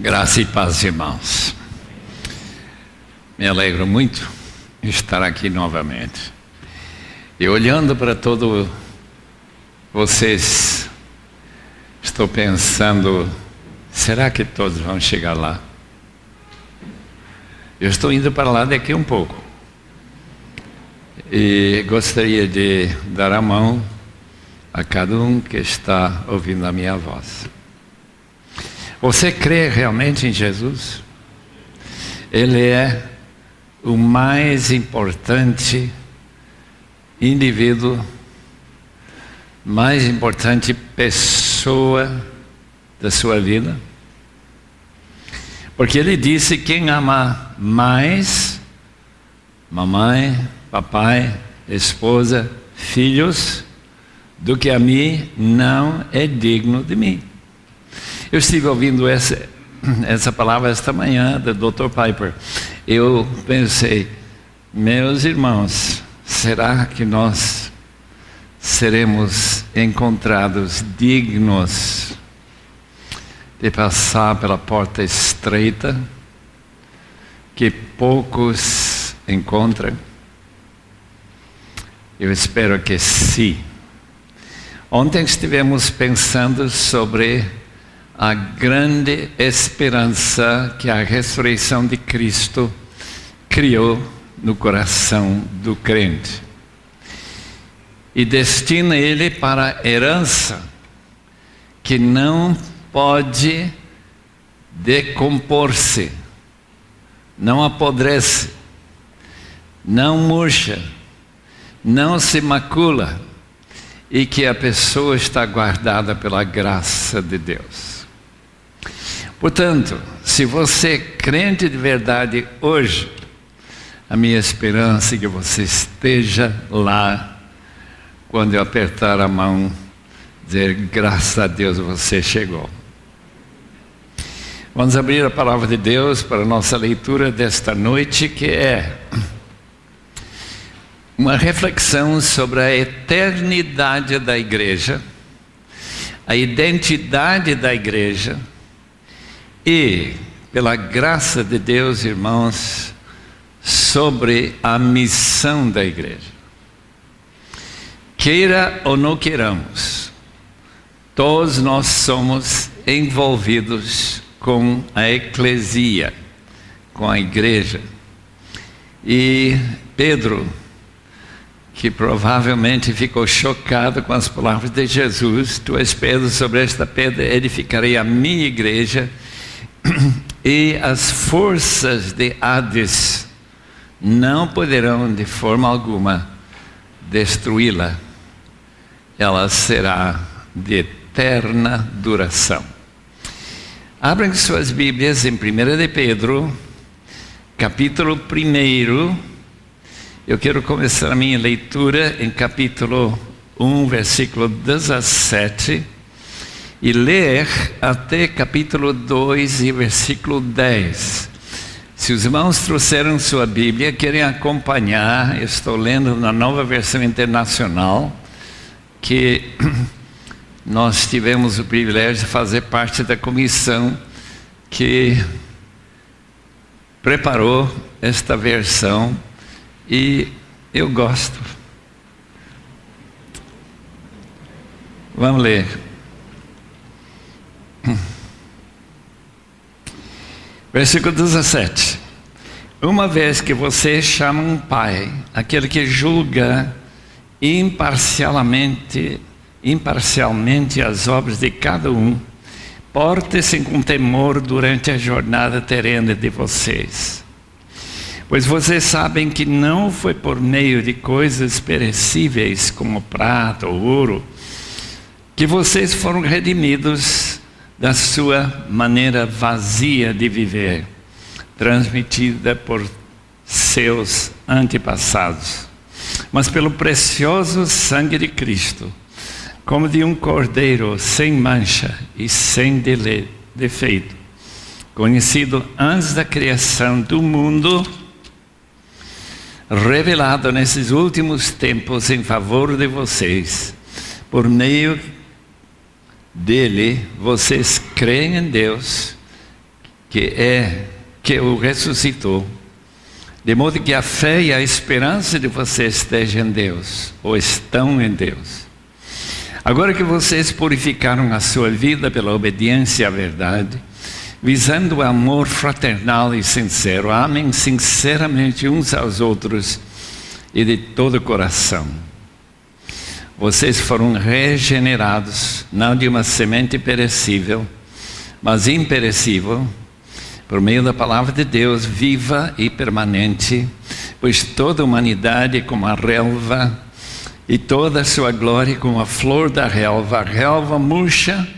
Graça e paz, irmãos. Me alegro muito de estar aqui novamente. E olhando para todos vocês, estou pensando, será que todos vão chegar lá? Eu estou indo para lá daqui um pouco. E gostaria de dar a mão a cada um que está ouvindo a minha voz. Você crê realmente em Jesus? Ele é o mais importante indivíduo, mais importante pessoa da sua vida? Porque ele disse: quem ama mais mamãe, papai, esposa, filhos do que a mim, não é digno de mim. Eu estive ouvindo essa palavra esta manhã do Dr. Piper. Eu pensei, meus irmãos, será que nós seremos encontrados dignos de passar pela porta estreita que poucos encontram? Eu espero que sim. Ontem estivemos pensando sobre a grande esperança que a ressurreição de Cristo criou no coração do crente. E destina ele para a herança que não pode decompor-se, não apodrece, não murcha, não se macula, e que a pessoa está guardada pela graça de Deus. Portanto, se você é crente de verdade hoje, a minha esperança é que você esteja lá quando eu apertar a mão, dizer: graças a Deus você chegou. Vamos abrir a palavra de Deus para a nossa leitura desta noite, que é uma reflexão sobre a eternidade da igreja, a identidade da igreja e, pela graça de Deus, irmãos, sobre a missão da igreja. Queira ou não queiramos, todos nós somos envolvidos com a eclesia, com a igreja. E Pedro, que provavelmente ficou chocado com as palavras de Jesus: tu és Pedro, sobre esta pedra edificarei a minha igreja, e as forças de Hades não poderão de forma alguma destruí-la. Ela será de eterna duração. Abrem suas Bíblias em 1 de Pedro, capítulo 1. Eu quero começar a minha leitura em capítulo 1, versículo 17, e ler até capítulo 2 e versículo 10. Se os irmãos trouxeram sua Bíblia, querem acompanhar, eu estou lendo na Nova Versão Internacional, que nós tivemos o privilégio de fazer parte da comissão que preparou esta versão, e eu gosto. Vamos ler. Versículo 17. Uma vez que vocês chamam pai aquele que julga imparcialmente as obras de cada um, porte-se com temor durante a jornada terrena de vocês. Pois vocês sabem que não foi por meio de coisas perecíveis como prata ou ouro que vocês foram redimidos da sua maneira vazia de viver, transmitida por seus antepassados, mas pelo precioso sangue de Cristo, como de um cordeiro sem mancha e sem defeito, conhecido antes da criação do mundo, revelado nesses últimos tempos em favor de vocês. Por meio dele, vocês creem em Deus, que o ressuscitou, de modo que a fé e a esperança de vocês estejam em Deus, ou estão em Deus. Agora que vocês purificaram a sua vida pela obediência à verdade, visando o amor fraternal e sincero, amem sinceramente uns aos outros e de todo o coração. Vocês foram regenerados, não de uma semente perecível, mas imperecível, por meio da palavra de Deus, viva e permanente, pois toda a humanidade é como a relva, e toda a sua glória como a flor da relva. A relva murcha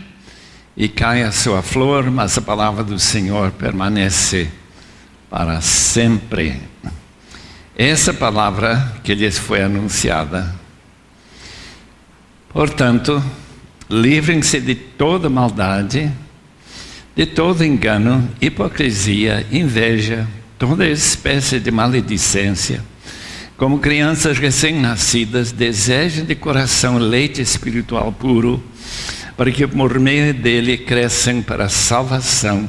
e cai a sua flor, mas a palavra do Senhor permanece para sempre. Essa palavra que lhes foi anunciada. Portanto, livrem-se de toda maldade, de todo engano, hipocrisia, inveja, toda espécie de maledicência. Como crianças recém-nascidas, desejem de coração leite espiritual puro, para que por meio dele cresçam para a salvação,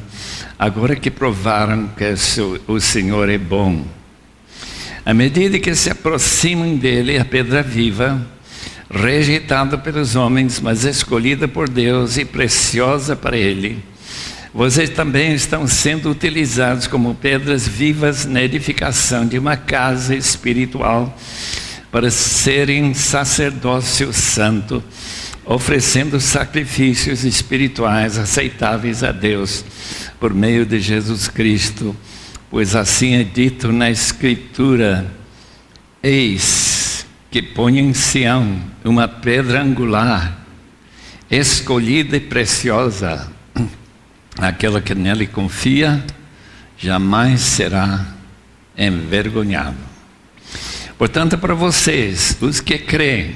agora que provaram que o Senhor é bom. À medida que se aproximam dele, a pedra viva, rejeitada pelos homens, mas escolhida por Deus e preciosa para ele, vocês também estão sendo utilizados como pedras vivas na edificação de uma casa espiritual, para serem sacerdócio santo, oferecendo sacrifícios espirituais aceitáveis a Deus, por meio de Jesus Cristo, pois assim é dito na Escritura: eis que ponho em Sião uma pedra angular, escolhida e preciosa. Aquela que nele confia jamais será envergonhado. Portanto, para vocês, os que creem,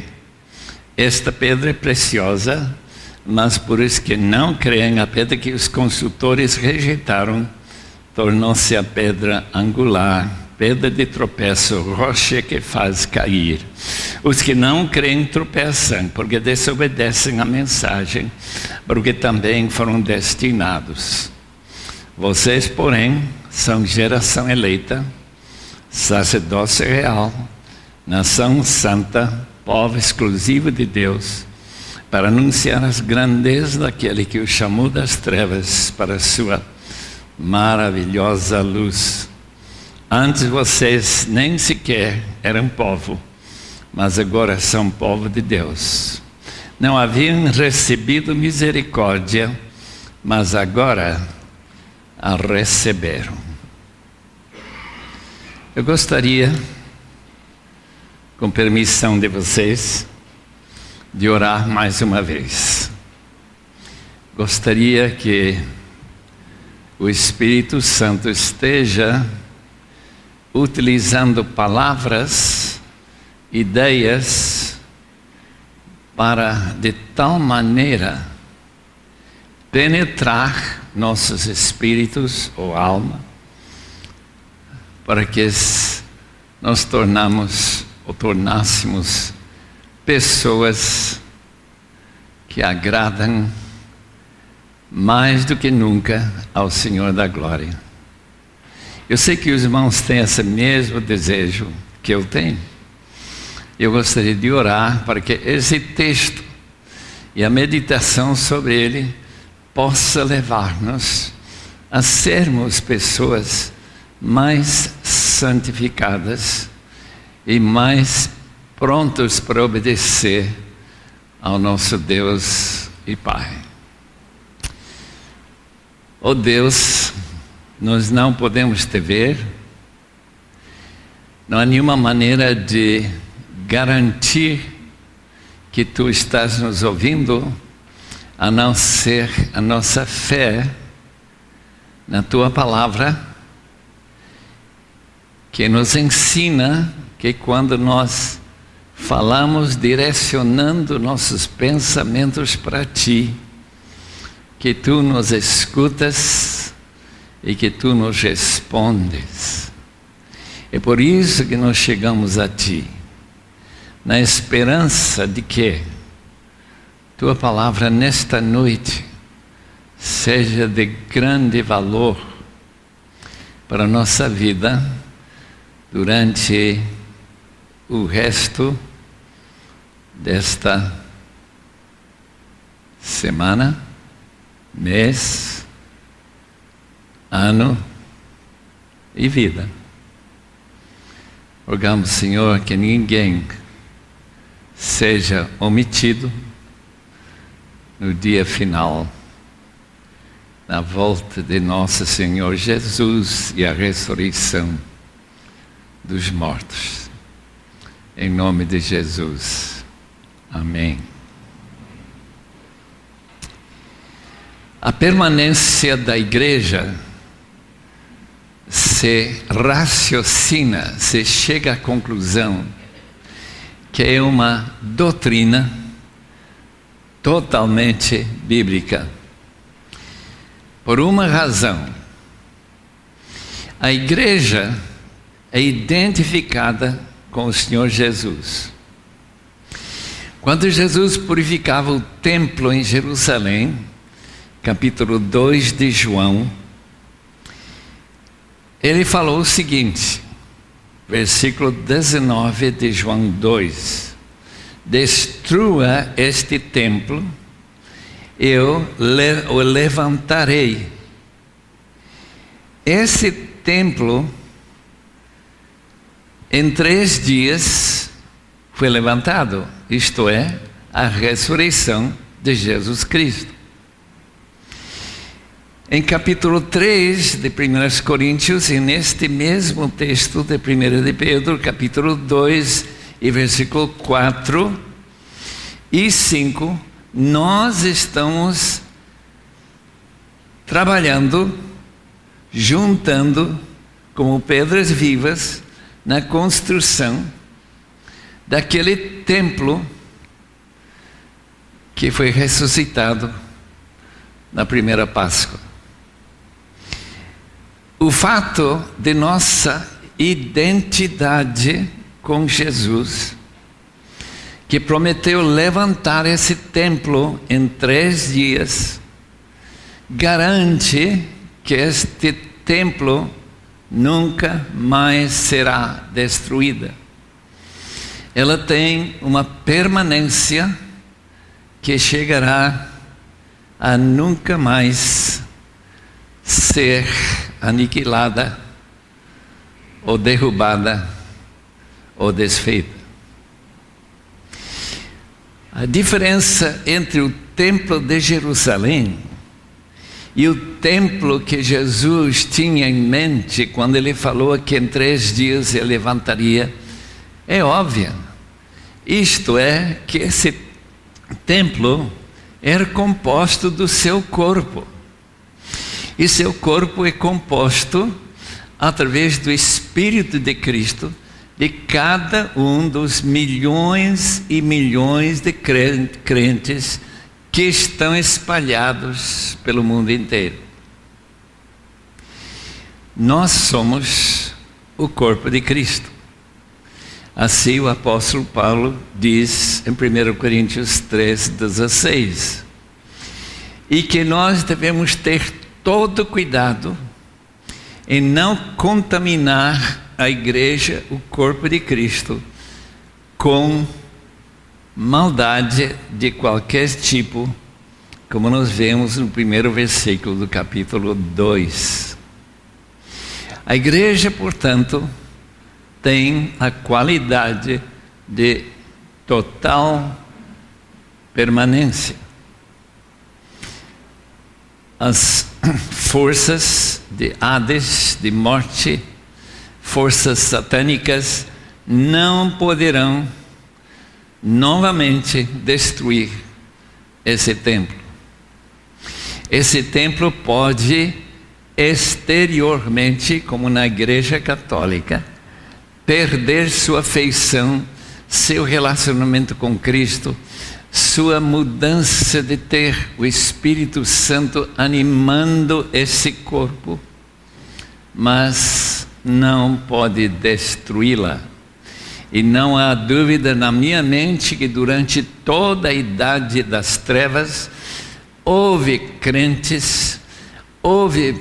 esta pedra é preciosa, mas por os que não creem, a pedra que os consultores rejeitaram, tornou-se a pedra angular, pedra de tropeço, rocha que faz cair. Os que não creem tropeçam, porque desobedecem a mensagem, porque também foram destinados. Vocês, porém, são geração eleita, sacerdócio real, nação santa, povo exclusivo de Deus, para anunciar as grandezas daquele que o chamou das trevas para a sua maravilhosa luz. Antes vocês nem sequer eram povo, mas agora são povo de Deus. Não haviam recebido misericórdia, mas agora a receberam. Eu gostaria, com permissão de vocês, de orar mais uma vez. Gostaria que o Espírito Santo esteja utilizando palavras, ideias, para de tal maneira penetrar nossos espíritos ou alma, para que nós tornássemos pessoas que agradam mais do que nunca ao Senhor da glória. Eu sei que os irmãos têm esse mesmo desejo que eu tenho. Eu gostaria de orar para que esse texto e a meditação sobre ele possa levar-nos a sermos pessoas mais santificadas e mais prontos para obedecer ao nosso Deus e Pai. Ó Deus, nós não podemos te ver, não há nenhuma maneira de garantir que tu estás nos ouvindo, a não ser a nossa fé na tua palavra, que nos ensina que quando nós falamos direcionando nossos pensamentos para ti, que tu nos escutas e que tu nos respondes. É por isso que nós chegamos a ti, na esperança de que tua palavra nesta noite seja de grande valor para a nossa vida durante o resto desta semana, mês, ano e vida. Rogamos, Senhor, que ninguém seja omitido no dia final, na volta de nosso Senhor Jesus e a ressurreição dos mortos. Em nome de Jesus. Amém. A permanência da igreja se raciocina, se chega à conclusão que é uma doutrina totalmente bíblica. Por uma razão, a igreja é identificada com o Senhor Jesus. Quando Jesus purificava o templo em Jerusalém, capítulo 2 de João, ele falou o seguinte, versículo 19 de João 2: destrua este templo, eu o levantarei. Esse templo, em 3 dias, foi levantado, isto é, a ressurreição de Jesus Cristo. Em capítulo 3 de 1 Coríntios, e neste mesmo texto de 1 de Pedro, capítulo 2, e versículo 4 e 5, nós estamos trabalhando, juntando como pedras vivas na construção daquele templo que foi ressuscitado na primeira Páscoa. O fato de nossa identidade com Jesus, que prometeu levantar esse templo em 3 dias, garante que este templo nunca mais será destruído. Ela tem uma permanência que chegará a nunca mais ser aniquilada, ou derrubada, ou desfeita. A diferença entre o templo de Jerusalém e o templo que Jesus tinha em mente quando ele falou que em 3 dias ele levantaria é óbvia. Isto é, que esse templo era composto do seu corpo. E seu corpo é composto através do Espírito de Cristo, de cada um dos milhões e milhões de crentes que estão espalhados pelo mundo inteiro. Nós somos o corpo de Cristo. Assim o apóstolo Paulo diz em 1 Coríntios 3,16. E que nós devemos ter todo cuidado em não contaminar a igreja, o corpo de Cristo, com maldade de qualquer tipo, como nós vemos no primeiro versículo do capítulo 2. A igreja, portanto, tem a qualidade de total permanência. As forças de Hades, de morte, forças satânicas, não poderão novamente destruir esse templo. Esse templo pode exteriormente, como na Igreja Católica, perder sua feição, seu relacionamento com Cristo, sua mudança de ter o Espírito Santo animando esse corpo, mas não pode destruí-la. E não há dúvida na minha mente que durante toda a idade das trevas houve crentes, houve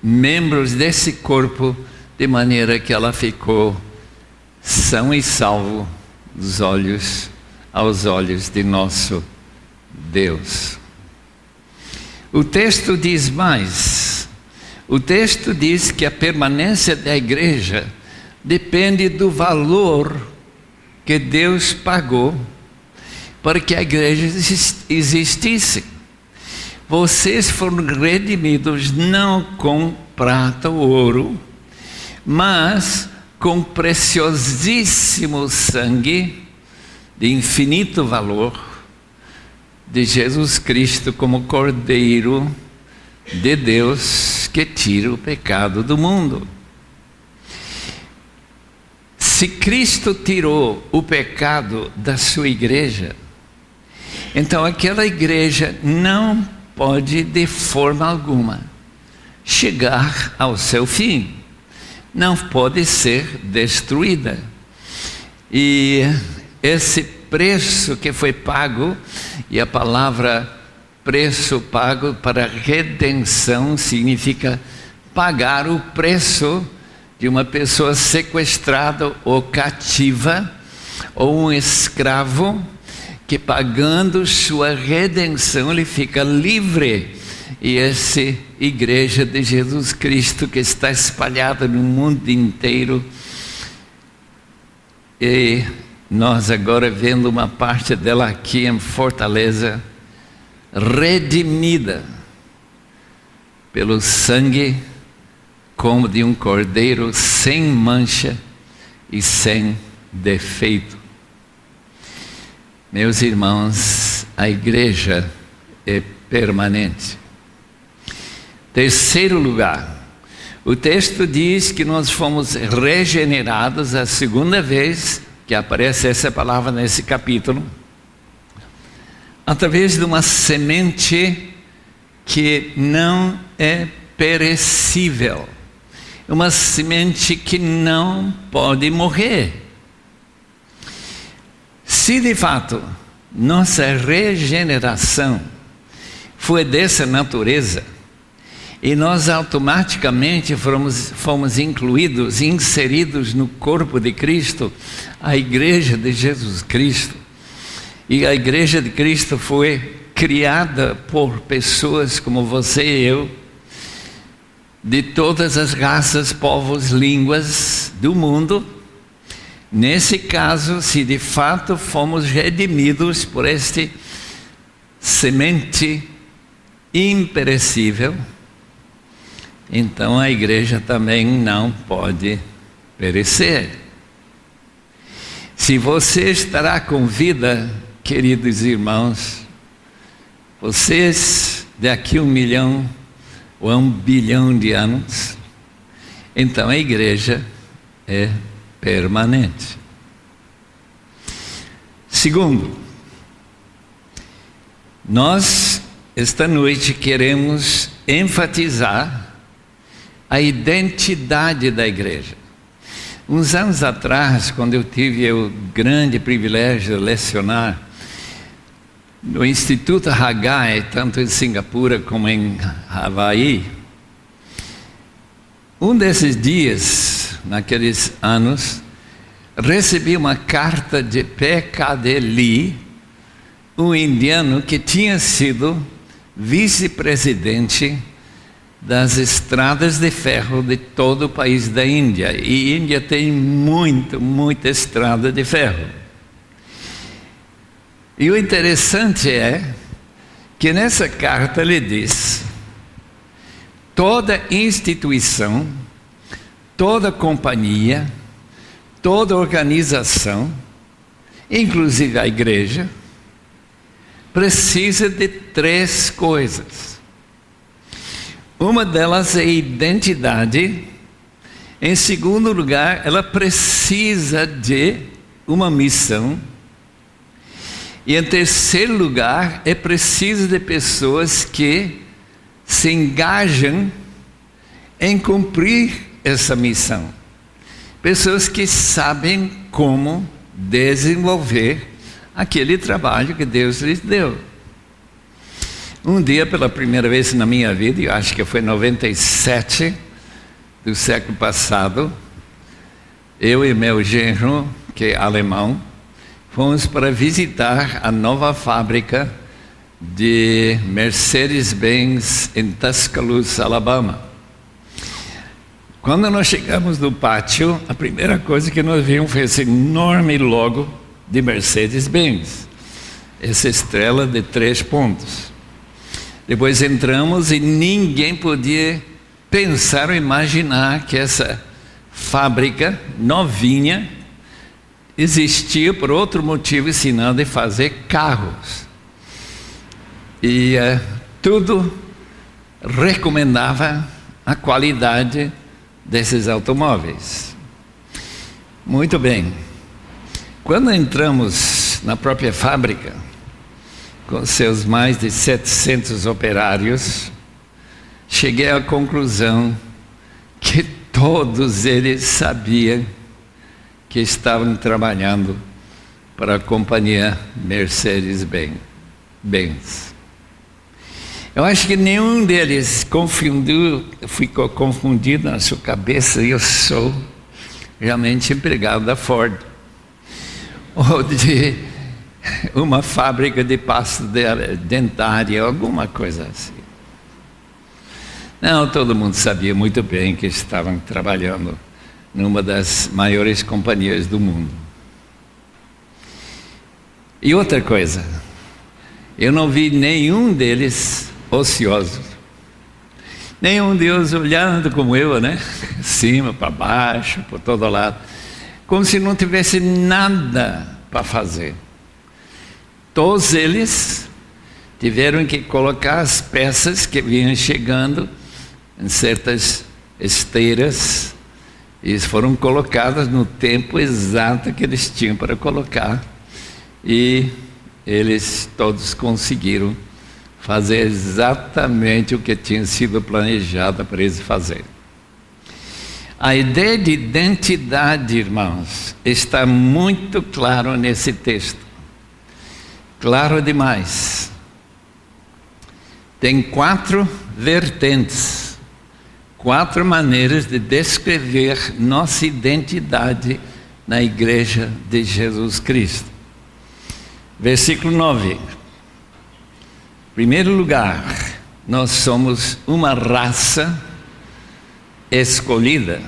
membros desse corpo, de maneira que ela ficou são e salvo aos olhos de nosso Deus. O texto diz mais. O texto diz que a permanência da igreja depende do valor que Deus pagou para que a igreja existisse. Vocês foram redimidos não com prata ou ouro, mas com preciosíssimo sangue de infinito valor de Jesus Cristo como Cordeiro de Deus que tira o pecado do mundo. Se Cristo tirou o pecado da sua igreja, então aquela igreja não pode de forma alguma chegar ao seu fim. Não pode ser destruída. E esse preço que foi pago, e a palavra preço pago para redenção significa pagar o preço de uma pessoa sequestrada ou cativa, ou um escravo, que pagando sua redenção ele fica livre. E essa igreja de Jesus Cristo que está espalhada no mundo inteiro, e nós agora vendo uma parte dela aqui em Fortaleza, redimida pelo sangue como de um cordeiro sem mancha e sem defeito. Meus irmãos, a igreja é permanente. Terceiro lugar, o texto diz que nós fomos regenerados a segunda vez que aparece essa palavra nesse capítulo, através de uma semente que não é perecível, uma semente que não pode morrer. Se de fato nossa regeneração foi dessa natureza, e nós automaticamente fomos incluídos, inseridos no corpo de Cristo, a igreja de Jesus Cristo. E a igreja de Cristo foi criada por pessoas como você e eu, de todas as raças, povos, línguas do mundo. Nesse caso, se de fato fomos redimidos por este semente imperecível, então a igreja também não pode perecer. Se você estará com vida, queridos irmãos, vocês daqui 1 milhão ou 1 bilhão de anos, então a igreja é permanente. Segundo, nós esta noite queremos enfatizar a identidade da igreja. Uns anos atrás, quando eu tive o grande privilégio de lecionar no Instituto Haggai, tanto em Singapura como em Havaí, um desses dias, naqueles anos, recebi uma carta de P.K.D. Lee, um indiano que tinha sido vice-presidente das estradas de ferro de todo o país da Índia. E a Índia tem muita estrada de ferro. E o interessante é que nessa carta ele diz: toda instituição, toda companhia, toda organização, inclusive a igreja, precisa de 3 coisas. Uma delas é identidade. Em segundo lugar, ela precisa de uma missão. E em terceiro lugar, é preciso de pessoas que se engajam em cumprir essa missão. Pessoas que sabem como desenvolver aquele trabalho que Deus lhes deu. Um dia, pela primeira vez na minha vida, eu acho que foi em 97 do século passado, eu e meu genro, que é alemão, fomos para visitar a nova fábrica de Mercedes-Benz em Tuscaloosa, Alabama. Quando nós chegamos no pátio, a primeira coisa que nós vimos foi esse enorme logo de Mercedes-Benz, essa estrela de 3 pontos. Depois entramos e ninguém podia pensar ou imaginar que essa fábrica novinha existia por outro motivo senão de fazer carros. E tudo recomendava a qualidade desses automóveis. Muito bem. Quando entramos na própria fábrica, com seus mais de 700 operários, cheguei à conclusão que todos eles sabiam que estavam trabalhando para a companhia Mercedes-Benz. Eu acho que nenhum deles ficou confundido na sua cabeça, eu sou realmente empregado da Ford, ou de uma fábrica de pasta dentária, alguma coisa assim. Não, todo mundo sabia muito bem que estavam trabalhando numa das maiores companhias do mundo. E outra coisa, eu não vi nenhum deles ocioso. Nenhum deles olhando como eu, né? Cima, para baixo, por todo lado. Como se não tivesse nada para fazer. Todos eles tiveram que colocar as peças que vinham chegando em certas esteiras e foram colocadas no tempo exato que eles tinham para colocar. E eles todos conseguiram fazer exatamente o que tinha sido planejado para eles fazerem. A ideia de identidade, irmãos, está muito claro nesse texto. Claro demais. Tem 4 vertentes, 4 maneiras de descrever nossa identidade na igreja de Jesus Cristo. Versículo 9. Em primeiro lugar, nós somos uma raça escolhida,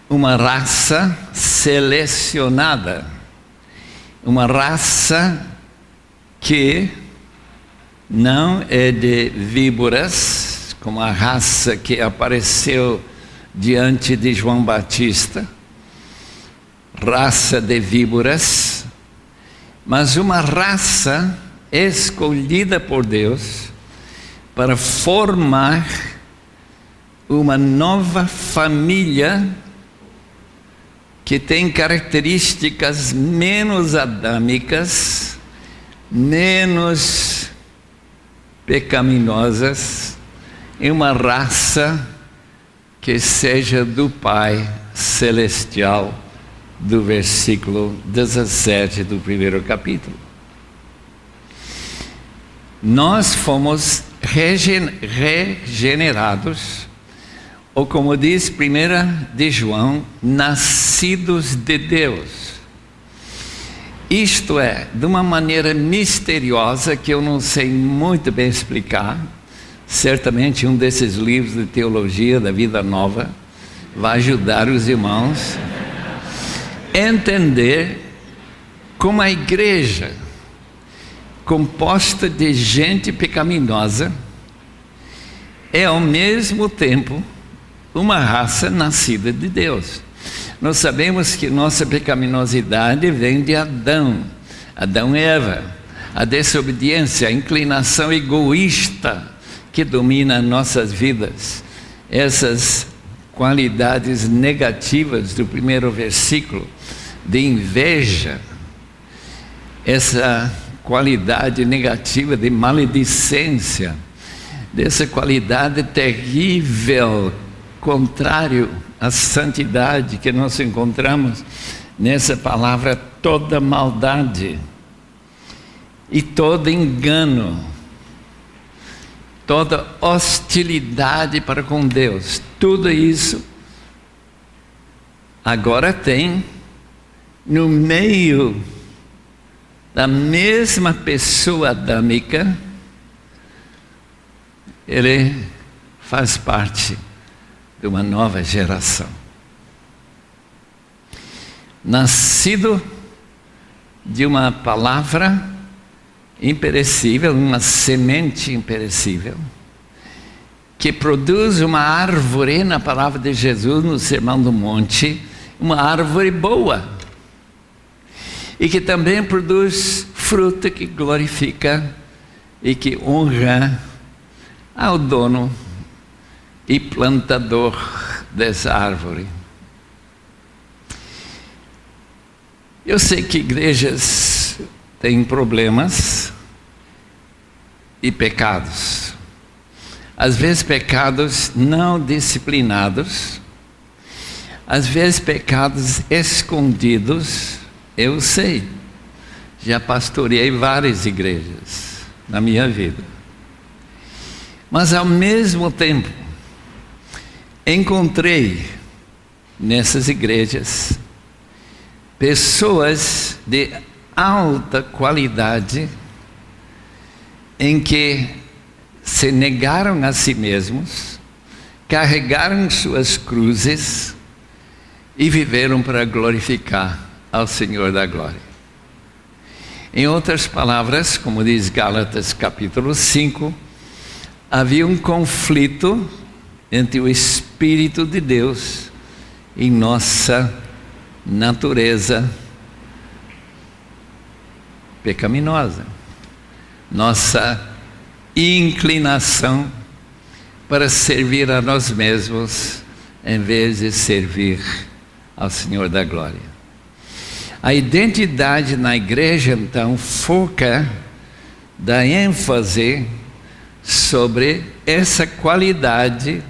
uma raça selecionada, uma raça que não é de víboras, como a raça que apareceu diante de João Batista, raça de víboras, mas uma raça escolhida por Deus para formar uma nova família que tem características menos adâmicas, menos pecaminosas, e uma raça que seja do Pai Celestial, do versículo 17 do primeiro capítulo. Nós fomos regenerados, ou como diz 1 de João, nascidos de Deus. Isto é, de uma maneira misteriosa que eu não sei muito bem explicar. Certamente um desses livros de teologia da Vida Nova vai ajudar os irmãos a entender como a igreja, composta de gente pecaminosa, é ao mesmo tempo uma raça nascida de Deus. Nós sabemos que nossa pecaminosidade vem de Adão e Eva, a desobediência, a inclinação egoísta que domina nossas vidas, essas qualidades negativas do primeiro versículo, de inveja, essa qualidade negativa de maledicência, dessa qualidade terrível, contrário à santidade que nós encontramos nessa palavra, toda maldade e todo engano toda hostilidade para com Deus, tudo isso agora tem no meio da mesma pessoa adâmica, ele faz parte de uma nova geração. Nascido de uma palavra imperecível, uma semente imperecível, que produz uma árvore, na palavra de Jesus, no Sermão do Monte, uma árvore boa, e que também produz fruto que glorifica e que honra ao dono e plantador dessa árvore. Eu sei que igrejas têm problemas e pecados. Às vezes pecados não disciplinados, às vezes pecados escondidos. Eu sei, já pastoreei várias igrejas na minha vida. Mas ao mesmo tempo, encontrei nessas igrejas pessoas de alta qualidade em que se negaram a si mesmos, carregaram suas cruzes e viveram para glorificar ao Senhor da glória. Em outras palavras, como diz Gálatas capítulo 5, havia um conflito entre o Espírito de Deus e nossa natureza pecaminosa, nossa inclinação para servir a nós mesmos em vez de servir ao Senhor da glória. A identidade na igreja, então, foca, dá ênfase sobre essa qualidade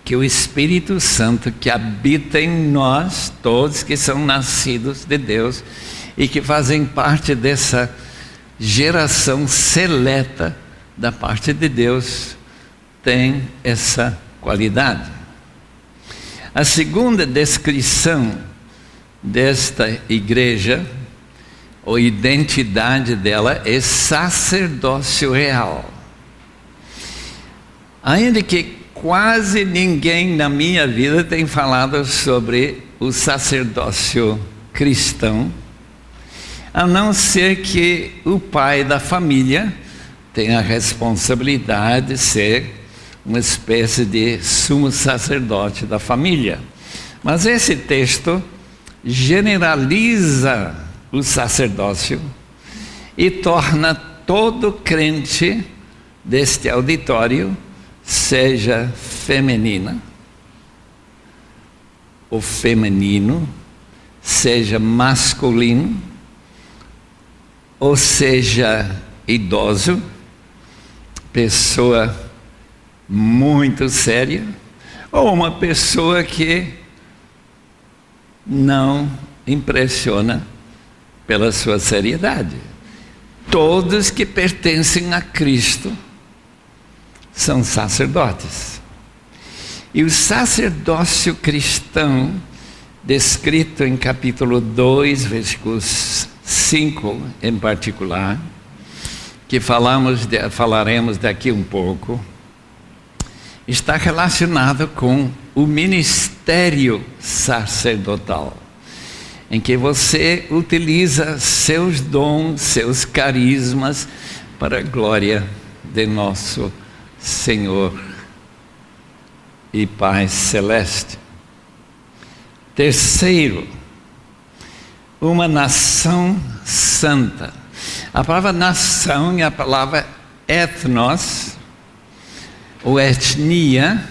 que o Espírito Santo que habita em nós, todos que são nascidos de Deus e que fazem parte dessa geração seleta da parte de Deus, tem essa qualidade. A segunda descrição desta igreja, ou identidade dela, é sacerdócio real. Ainda que quase ninguém na minha vida tem falado sobre o sacerdócio cristão, a não ser que o pai da família tenha a responsabilidade de ser uma espécie de sumo sacerdote da família. Mas esse texto generaliza o sacerdócio e torna todo crente deste auditório, seja feminina ou feminino, seja masculino, ou seja idoso, pessoa muito séria, ou uma pessoa que não impressiona pela sua seriedade. Todos que pertencem a Cristo são sacerdotes. E o sacerdócio cristão, descrito em capítulo 2, versículos 5 em particular, que falaremos daqui um pouco, está relacionado com o ministério sacerdotal, em que você utiliza seus dons, seus carismas para a glória de nosso Senhor e Pai Celeste. Terceiro, uma nação santa. A palavra nação é a palavra etnos, ou etnia,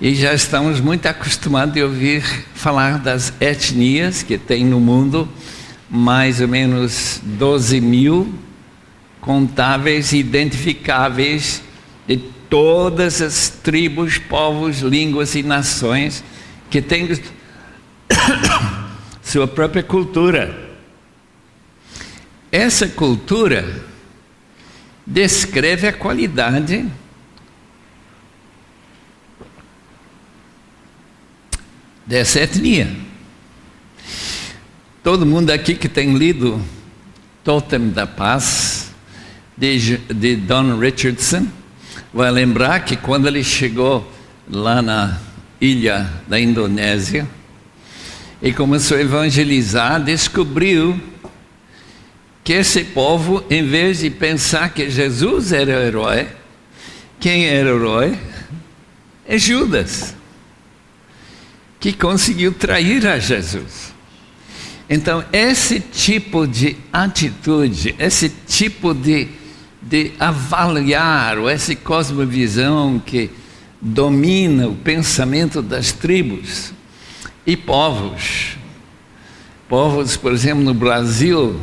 e já estamos muito acostumados a ouvir falar das etnias que tem no mundo, mais ou menos 12.000 contáveis e identificáveis de todas as tribos, povos, línguas e nações que têm sua própria cultura. Essa cultura descreve a qualidade dessa etnia. Todo mundo aqui que tem lido Totem da Paz, de Don Richardson, vai lembrar que quando ele chegou lá na ilha da Indonésia e começou a evangelizar, descobriu que esse povo, em vez de pensar que Jesus era o herói, quem era o herói é Judas, que conseguiu trair a Jesus. Então, esse tipo de atitude, esse tipo de avaliar, ou essa cosmovisão que domina o pensamento das tribos e povos. Povos, por exemplo, no Brasil,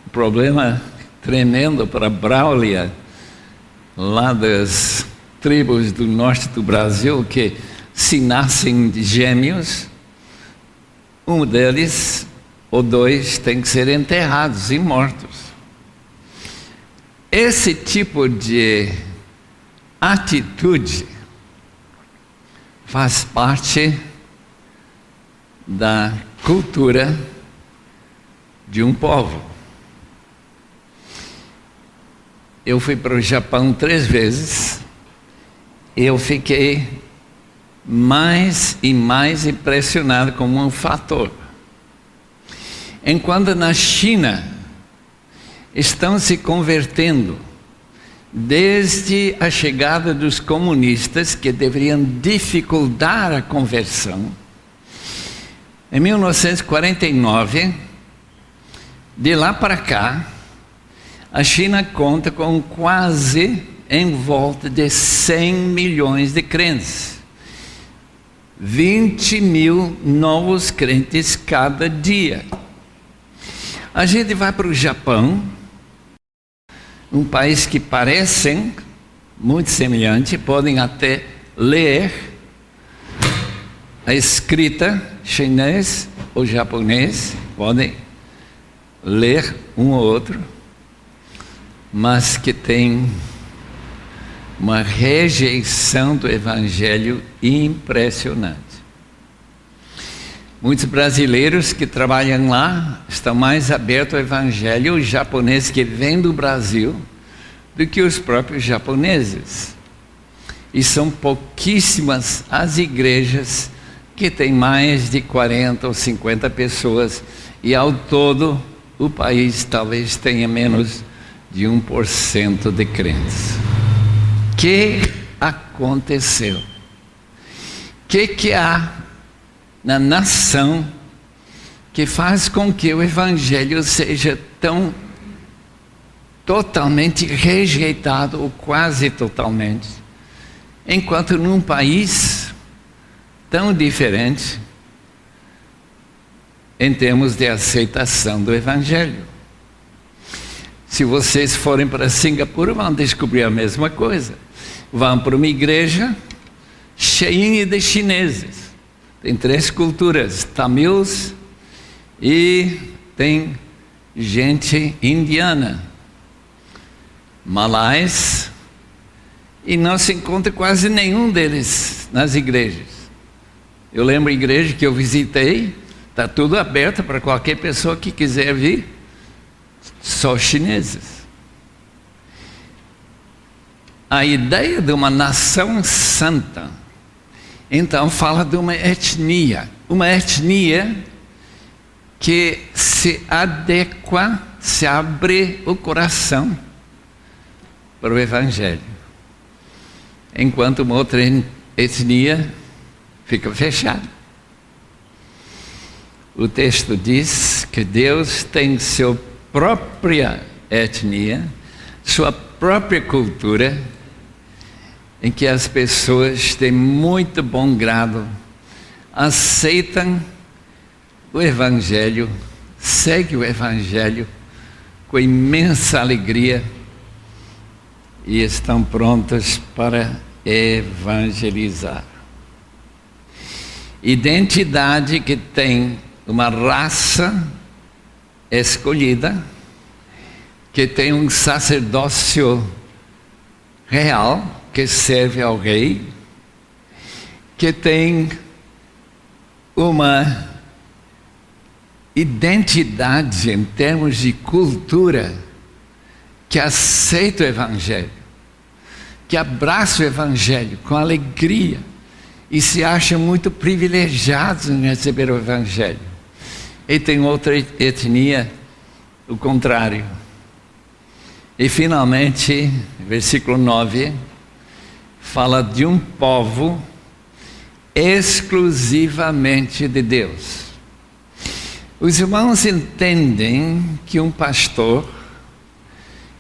um problema tremendo para Braulia, lá das tribos do norte do Brasil, que se nascem gêmeos, um deles ou dois tem que ser enterrados e mortos. Esse tipo de atitude faz parte da cultura de um povo. Eu fui para o Japão 3 vezes e eu fiquei mais e mais impressionado com um fator. Enquanto na China estão se convertendo, desde a chegada dos comunistas, que deveriam dificultar a conversão, em 1949, de lá para cá, a China conta com quase em volta de 100 milhões de crentes. 20 mil novos crentes cada dia. A gente vai para o Japão, um país que parecem muito semelhante, podem até ler a escrita chinês ou japonês, podem ler um ou outro, mas que tem uma rejeição do Evangelho impressionante. Muitos brasileiros que trabalham lá estão mais abertos ao Evangelho japonês que vem do Brasil do que os próprios japoneses. E são pouquíssimas as igrejas que têm mais de 40 ou 50 pessoas, e ao todo o país talvez tenha menos de 1% de crentes. O que aconteceu? O que há na nação que faz com que o Evangelho seja tão totalmente rejeitado, ou quase totalmente, enquanto num país tão diferente em termos de aceitação do Evangelho? Se vocês forem para Singapura, vão descobrir a mesma coisa. Vão para uma igreja cheinha de chineses. Tem 3 culturas, tamils, e tem gente indiana, malais, e não se encontra quase nenhum deles nas igrejas. Eu lembro a igreja que eu visitei, está tudo aberto para qualquer pessoa que quiser vir, só chineses. A ideia de uma nação santa, então fala de uma etnia que se adequa, se abre o coração para o Evangelho, enquanto uma outra etnia fica fechada. O texto diz que Deus tem sua própria etnia, sua própria cultura, em que as pessoas de muito bom grado aceitam o Evangelho, seguem o Evangelho com imensa alegria e estão prontas para evangelizar. Identidade que tem uma raça escolhida, que tem um sacerdócio real, que serve ao rei, que tem uma identidade em termos de cultura, que aceita o Evangelho, que abraça o Evangelho com alegria e se acha muito privilegiados em receber o Evangelho. E tem outra etnia, o contrário. E finalmente, versículo 9, fala de um povo exclusivamente de Deus. Os irmãos entendem que um pastor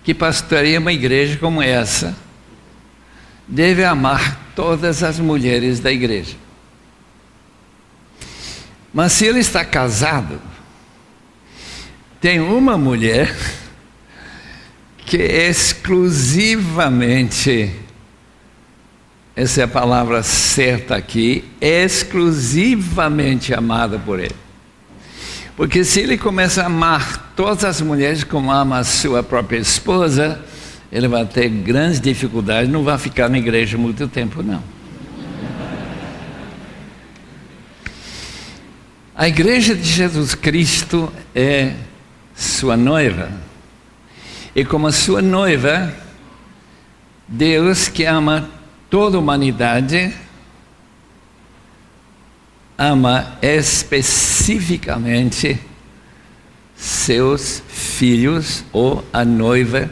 que pastoreia uma igreja como essa deve amar todas as mulheres da igreja. Mas se ele está casado, tem uma mulher que é exclusivamente, essa é a palavra certa aqui, exclusivamente amada por ele. Porque se ele começa a amar todas as mulheres como ama a sua própria esposa, ele vai ter grandes dificuldades, não vai ficar na igreja muito tempo, não. A igreja de Jesus Cristo é sua noiva. E como a sua noiva, Deus, que ama toda a humanidade, ama especificamente seus filhos, ou a noiva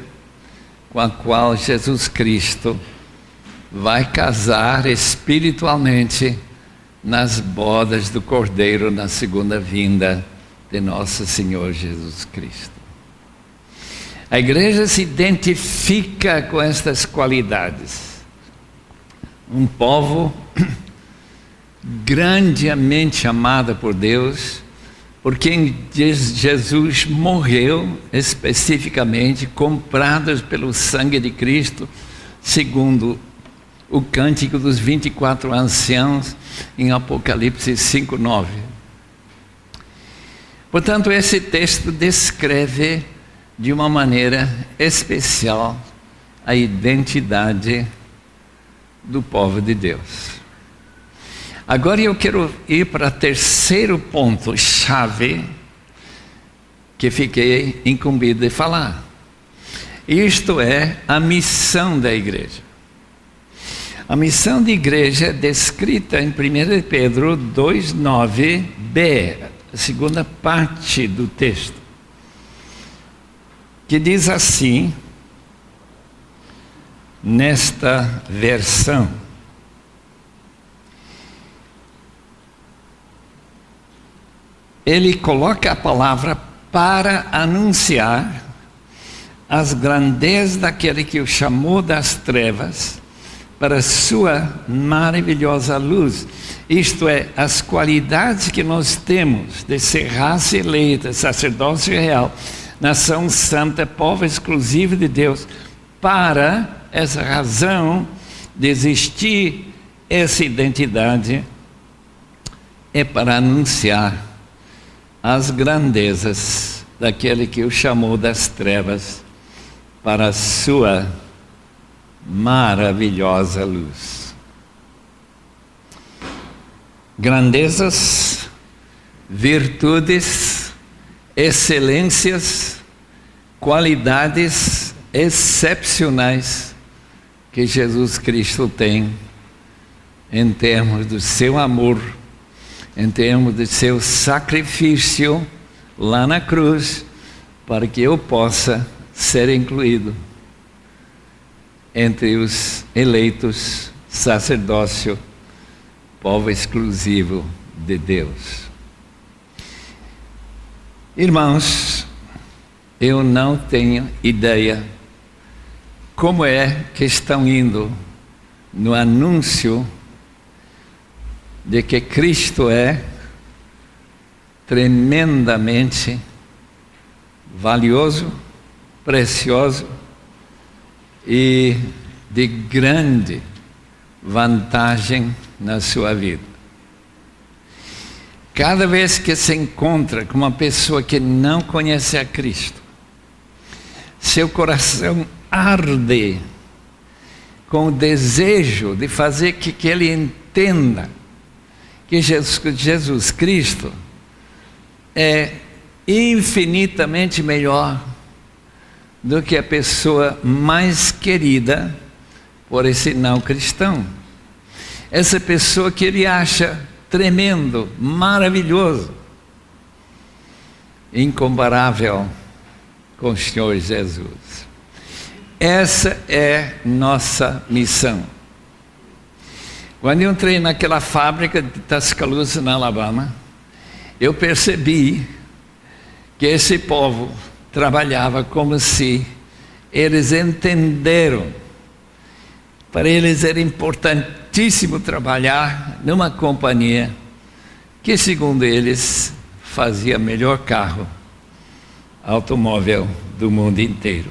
com a qual Jesus Cristo vai casar espiritualmente nas bodas do Cordeiro na segunda vinda de nosso Senhor Jesus Cristo. A igreja se identifica com estas qualidades. Um povo grandemente amado por Deus, por quem Jesus morreu especificamente, comprados pelo sangue de Cristo, segundo o cântico dos 24 anciãos em Apocalipse 5:9. Portanto, esse texto descreve de uma maneira especial a identidade do povo de Deus. Agora eu quero ir para o terceiro ponto chave que fiquei incumbido de falar. Isto é a missão da igreja. A missão da igreja é descrita em 1 Pedro 2:9b, a segunda parte do texto, que diz assim, nesta versão: ele coloca a palavra para anunciar as grandezas daquele que o chamou das trevas para a sua maravilhosa luz. Isto é, as qualidades que nós temos de ser raça eleita, sacerdócio real, nação santa, povo exclusivo de Deus. Para essa razão de existir essa identidade, é para anunciar as grandezas daquele que o chamou das trevas para a sua maravilhosa luz. Grandezas, virtudes, excelências, qualidades excepcionais que Jesus Cristo tem em termos do seu amor, em termos do seu sacrifício lá na cruz, para que eu possa ser incluído entre os eleitos, sacerdócio, povo exclusivo de Deus. Irmãos, eu não tenho ideia como é que estão indo no anúncio de que Cristo é tremendamente valioso, precioso e de grande vantagem na sua vida. Cada vez que se encontra com uma pessoa que não conhece a Cristo, seu coração arde com o desejo de fazer que ele entenda que Jesus Cristo é infinitamente melhor do que a pessoa mais querida por esse não cristão. Essa pessoa que ele acha tremendo, maravilhoso, incomparável com o Senhor Jesus. Essa é nossa missão. Quando eu entrei naquela fábrica de Tuscaloosa, na Alabama, eu percebi que esse povo trabalhava como se eles entenderam. Para eles era importantíssimo trabalhar numa companhia que, segundo eles, fazia o melhor carro automóvel do mundo inteiro.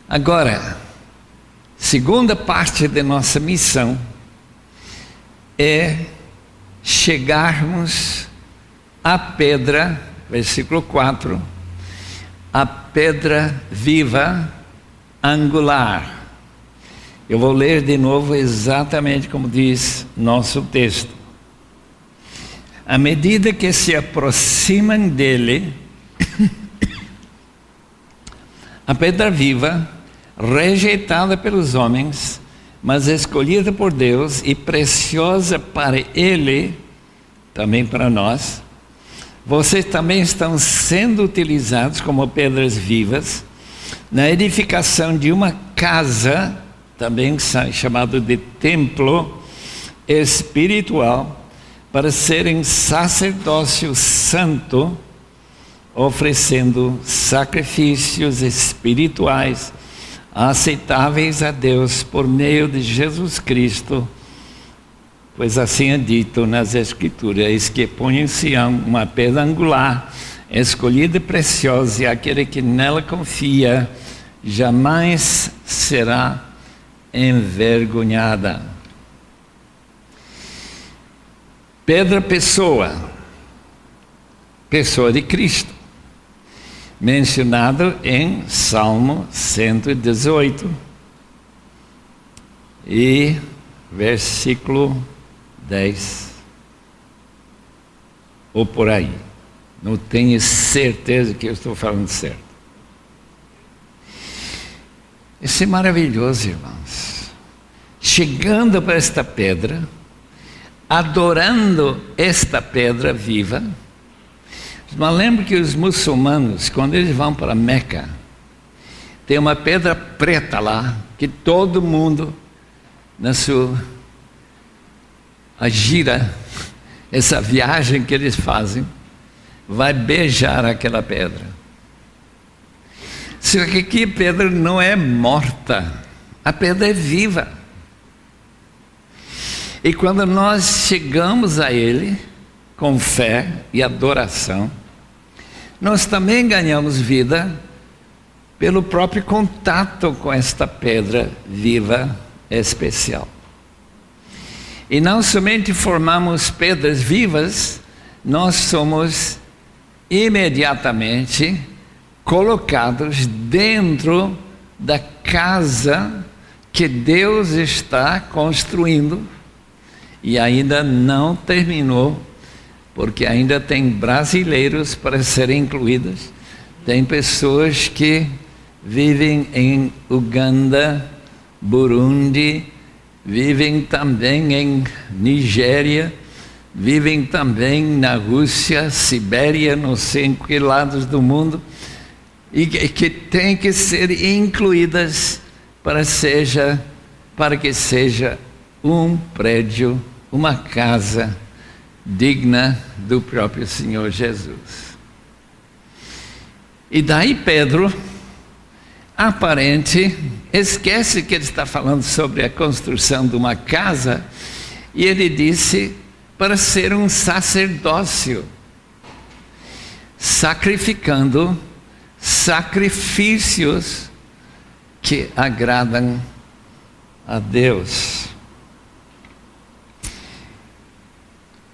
Agora, segunda parte da nossa missão é chegarmos à pedra, versículo 4, a pedra viva angular. Eu vou ler de novo exatamente como diz nosso texto. À medida que se aproximam dele, a pedra viva, rejeitada pelos homens, mas escolhida por Deus e preciosa para Ele, também para nós, vocês também estão sendo utilizados como pedras vivas na edificação de uma casa, também chamado de templo espiritual, para serem sacerdócio santo, oferecendo sacrifícios espirituais aceitáveis a Deus por meio de Jesus Cristo, pois assim é dito nas Escrituras: eis que põe em Sião uma pedra angular, escolhida e preciosa, e aquele que nela confia jamais será envergonhada. Pedra pessoa de Cristo, mencionado em Salmo 118 e versículo 10, ou por aí, não tenho certeza que eu estou falando certo. Isso é maravilhoso, irmãos. Chegando para esta pedra, adorando esta pedra viva. Mas lembro que os muçulmanos, quando eles vão para Meca, tem uma pedra preta lá, que todo mundo, na sua gira, essa viagem que eles fazem, vai beijar aquela pedra. Só que aqui a pedra não é morta, a pedra é viva. E quando nós chegamos a Ele, com fé e adoração, nós também ganhamos vida pelo próprio contato com esta pedra viva especial. E não somente formamos pedras vivas, nós somos imediatamente colocados dentro da casa que Deus está construindo e ainda não terminou, porque ainda tem brasileiros para serem incluídos, tem pessoas que vivem em Uganda, Burundi, vivem também em Nigéria, vivem também na Rússia, Sibéria, não sei em que lados do mundo, e que têm que ser incluídas para que seja um prédio, uma casa digna do próprio Senhor Jesus. E daí Pedro, aparente, esquece que ele está falando sobre a construção de uma casa, e ele disse para ser um sacerdócio, sacrificando sacrifícios que agradam a Deus.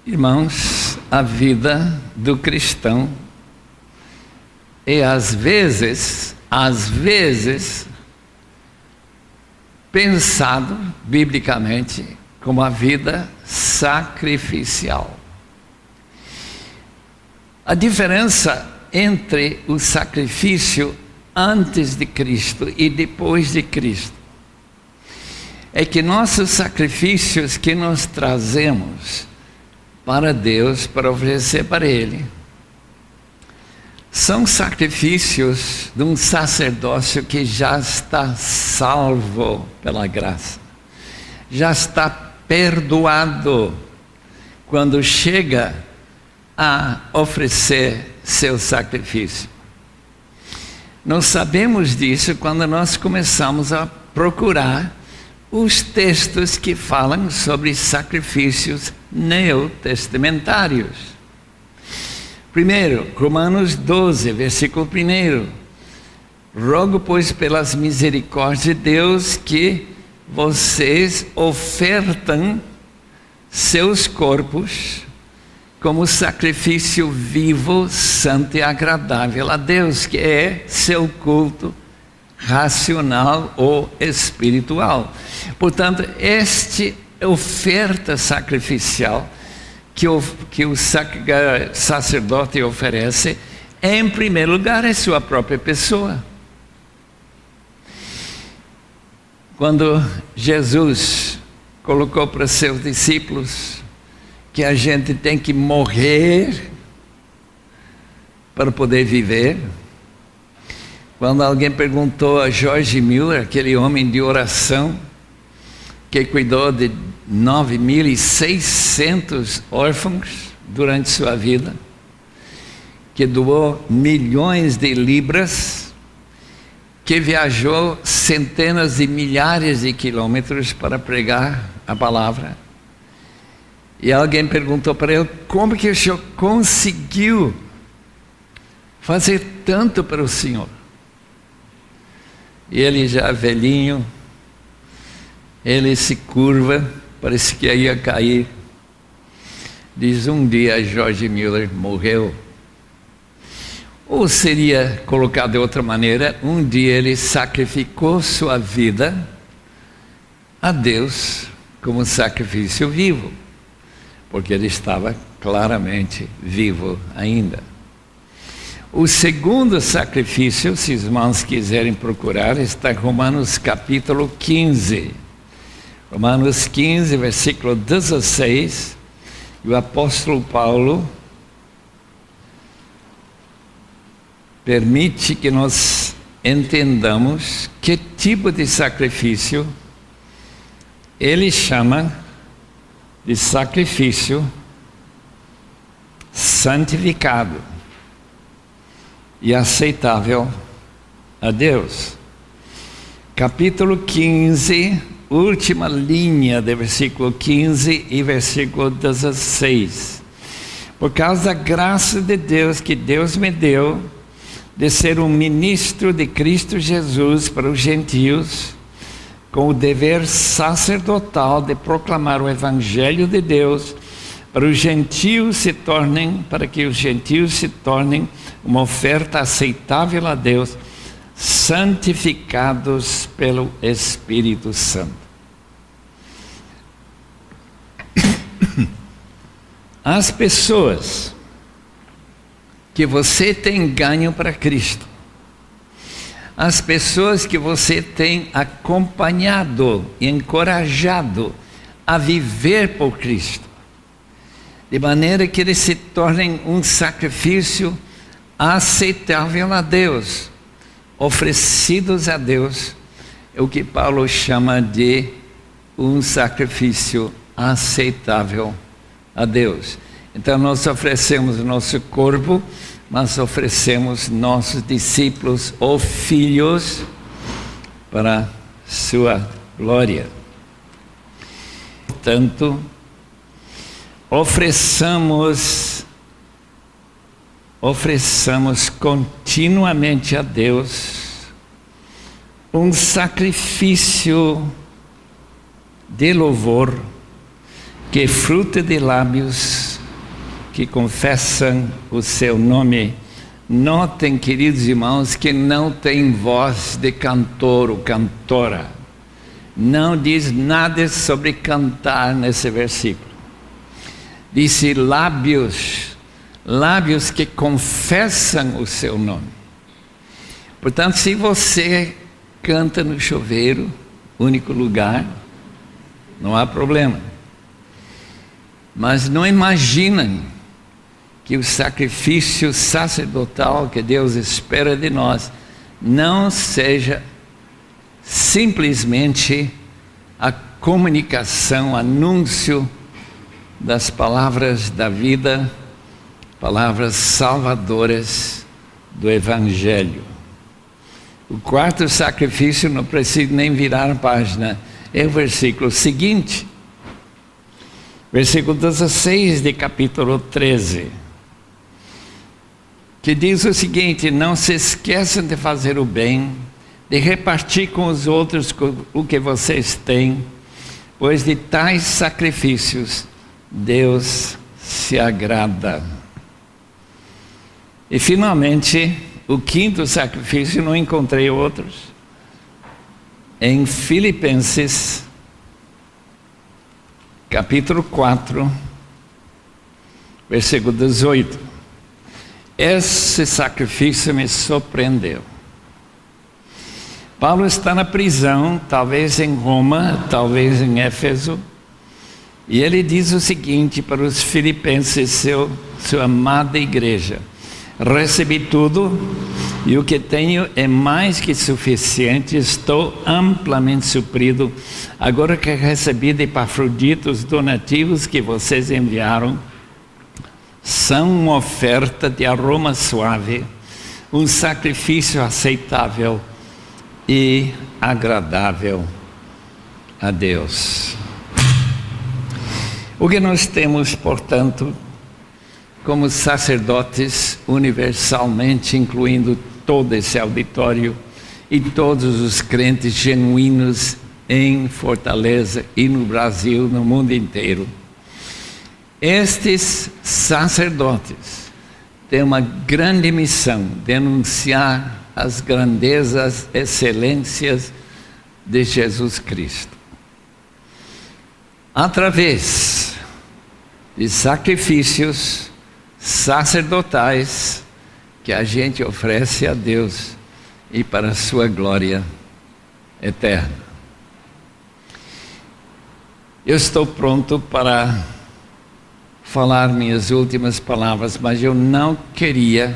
Irmãos, a vida do cristão E às vezes, pensado biblicamente como a vida sacrificial. A diferença entre o sacrifício antes de Cristo e depois de Cristo é que nossos sacrifícios que nós trazemos para Deus, para oferecer para Ele, são sacrifícios de um sacerdócio que já está salvo pela graça, já está perdoado quando chega a oferecer seu sacrifício. Nós sabemos disso quando nós começamos a procurar os textos que falam sobre sacrifícios neotestamentários. Primeiro, Romanos 12, versículo 1. Rogo, pois, pelas misericórdias de Deus, que vocês ofertam seus corpos como sacrifício vivo, santo e agradável a Deus, que é seu culto racional ou espiritual. Portanto, esta oferta sacrificial que o sacerdote oferece, em primeiro lugar, é sua própria pessoa. Quando Jesus colocou para seus discípulos que a gente tem que morrer para poder viver, quando alguém perguntou a George Mueller, aquele homem de oração, que cuidou de 9.600 órfãos durante sua vida, que doou milhões de libras, que viajou centenas de milhares de quilômetros para pregar a palavra. E alguém perguntou para ele: como que o senhor conseguiu fazer tanto para o senhor? E ele, já velhinho, ele se curva, parece que ia cair. Diz: um dia George Mueller morreu. Ou seria colocado de outra maneira, um dia ele sacrificou sua vida a Deus como sacrifício vivo, porque ele estava claramente vivo ainda. O segundo sacrifício, se os irmãos quiserem procurar, está em Romanos capítulo 15. Romanos 15, versículo 16, e o apóstolo Paulo permite que nós entendamos que tipo de sacrifício ele chama de sacrifício santificado e aceitável a Deus. Capítulo 15, última linha de versículo 15 e versículo 16. Por causa da graça de Deus que Deus me deu, de ser um ministro de Cristo Jesus para os gentios, com o dever sacerdotal de proclamar o Evangelho de Deus, para que os gentios se tornem uma oferta aceitável a Deus, santificados pelo Espírito Santo. As pessoas que você tem ganho para Cristo, as pessoas que você tem acompanhado e encorajado a viver por Cristo, de maneira que eles se tornem um sacrifício aceitável a Deus, oferecidos a Deus, é o que Paulo chama de um sacrifício aceitável a Deus. Então nós oferecemos o nosso corpo, mas oferecemos nossos discípulos ou filhos para sua glória. Portanto, ofereçamos continuamente a Deus um sacrifício de louvor, que é fruto de lábios que confessam o seu nome Notem, queridos irmãos, que não tem voz de cantor ou cantora. Não diz nada sobre cantar nesse versículo. Diz lábios que confessam o seu nome. Portanto, se você canta no chuveiro, único lugar, não há problema. Mas não imaginem que o sacrifício sacerdotal que Deus espera de nós não seja simplesmente a comunicação, anúncio das palavras da vida, palavras salvadoras do Evangelho. O quarto sacrifício, não preciso nem virar a página, é o versículo seguinte, versículo 16 de capítulo 13, que diz o seguinte: não se esqueçam de fazer o bem, de repartir com os outros o que vocês têm, pois de tais sacrifícios Deus se agrada. E finalmente, o quinto sacrifício, não encontrei outros, em Filipenses, capítulo 4, versículo 18. Esse sacrifício me surpreendeu. Paulo está na prisão, talvez em Roma, talvez em Éfeso, e ele diz o seguinte para os filipenses, sua amada igreja: recebi tudo, e o que tenho é mais que suficiente, estou amplamente suprido, agora que recebi de Epafrodito os donativos que vocês enviaram, são uma oferta de aroma suave, um sacrifício aceitável e agradável a Deus. O que nós temos, portanto, como sacerdotes universalmente, incluindo todo esse auditório e todos os crentes genuínos em Fortaleza e no Brasil, no mundo inteiro, estes sacerdotes têm uma grande missão: denunciar as grandezas, excelências de Jesus Cristo, através de sacrifícios sacerdotais que a gente oferece a Deus e para a sua glória eterna. Eu estou pronto para falar minhas últimas palavras, mas eu não queria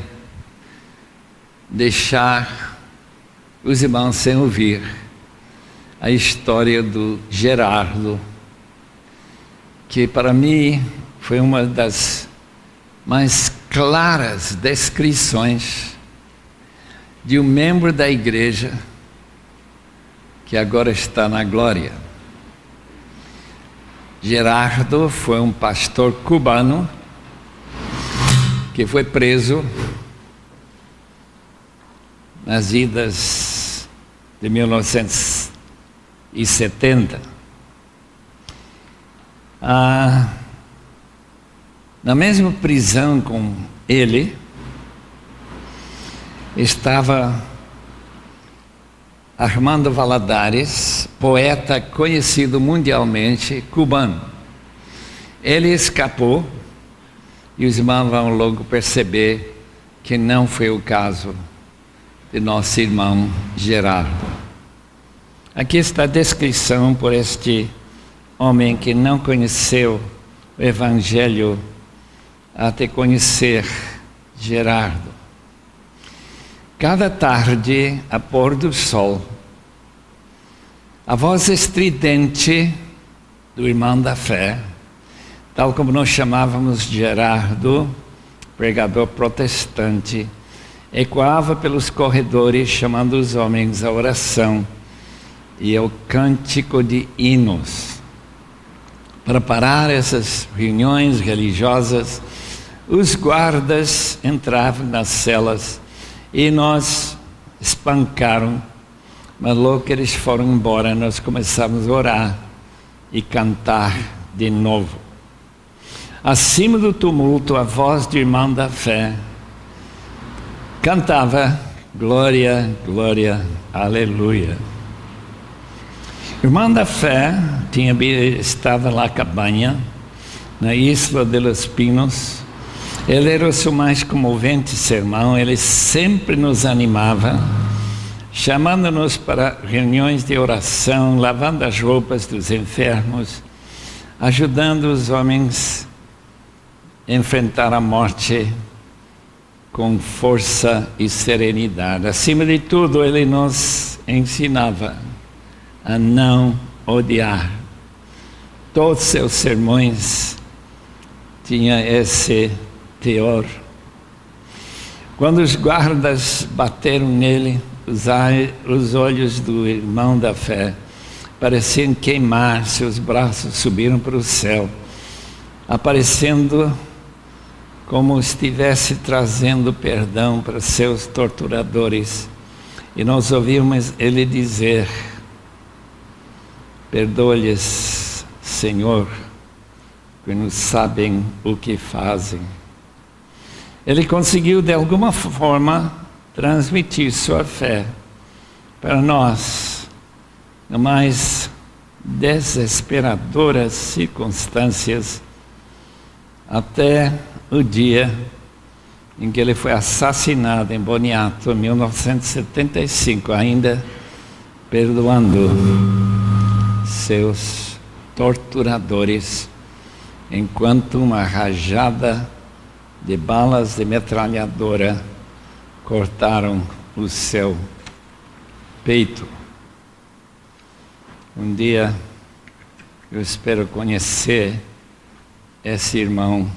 deixar os irmãos sem ouvir a história do Gerardo, que para mim foi uma das mais claras descrições de um membro da igreja que agora está na glória. Gerardo foi um pastor cubano que foi preso nas idas de 1970. Na mesma prisão com ele estava Armando Valladares, poeta conhecido mundialmente, cubano. Ele escapou e os irmãos vão logo perceber que não foi o caso de nosso irmão Gerardo. Aqui está a descrição por este homem que não conheceu o Evangelho até conhecer Gerardo. Cada tarde, a pôr do sol, a voz estridente do irmão da fé, tal como nós chamávamos Gerardo, pregador protestante, ecoava pelos corredores, chamando os homens à oração e ao cântico de hinos. Para parar essas reuniões religiosas, os guardas entravam nas celas e nos espancaram, mas logo que eles foram embora, nós começamos a orar e cantar de novo. Acima do tumulto, a voz do irmão da fé cantava glória, glória, aleluia. Irmão da Fé estava lá na cabanha, na Isla de los Pinos. Ele era o seu mais comovente sermão. Ele sempre nos animava, chamando-nos para reuniões de oração, lavando as roupas dos enfermos, ajudando os homens a enfrentar a morte com força e serenidade. Acima de tudo, ele nos ensinava a não odiar. Todos seus sermões tinham esse teor. Quando os guardas bateram nele, os olhos do irmão da fé pareciam queimar, seus braços subiram para o céu, aparecendo como estivesse trazendo perdão para seus torturadores. E nós ouvimos ele dizer: perdoa-lhes, Senhor, que não sabem o que fazem. Ele conseguiu de alguma forma transmitir sua fé para nós, nas mais desesperadoras circunstâncias, até o dia em que ele foi assassinado em Boniato, em 1975, ainda perdoando seus torturadores, enquanto uma rajada de balas de metralhadora cortaram o seu peito. Um dia eu espero conhecer esse irmão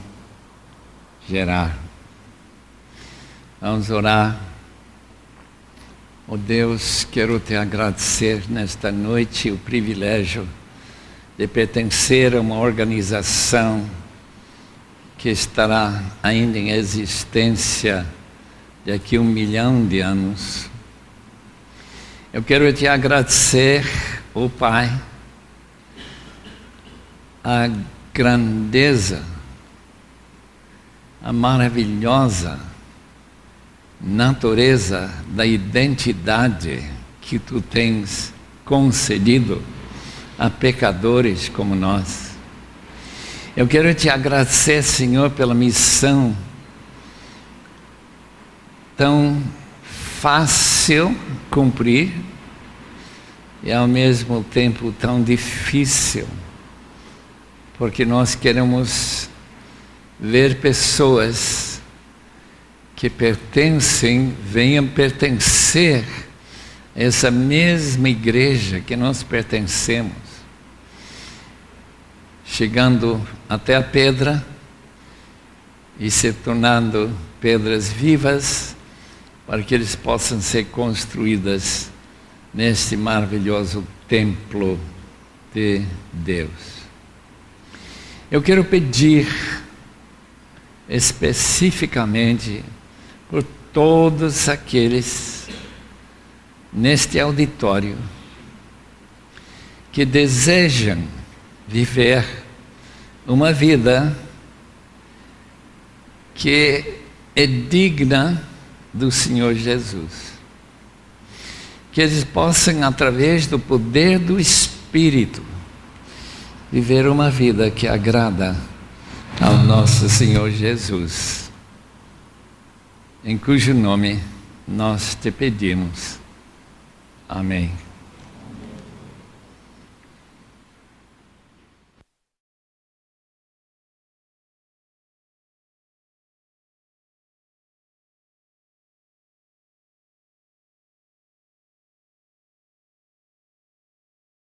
Gerard. Vamos orar. Oh Deus, quero te agradecer nesta noite o privilégio de pertencer a uma organização que estará ainda em existência daqui a 1 milhão de anos. Eu quero te agradecer, oh Pai, a grandeza, a maravilhosa natureza da identidade que tu tens concedido a pecadores como nós. Eu quero te agradecer, Senhor, pela missão tão fácil cumprir e ao mesmo tempo tão difícil, porque nós queremos ver pessoas que venham pertencer a essa mesma igreja que nós pertencemos, chegando até a pedra e se tornando pedras vivas, para que eles possam ser construídas neste maravilhoso templo de Deus. Eu quero pedir especificamente por todos aqueles neste auditório que desejam viver uma vida que é digna do Senhor Jesus. Que eles possam, através do poder do Espírito, viver uma vida que agrada ao nosso Senhor Jesus, em cujo nome nós te pedimos. Amém.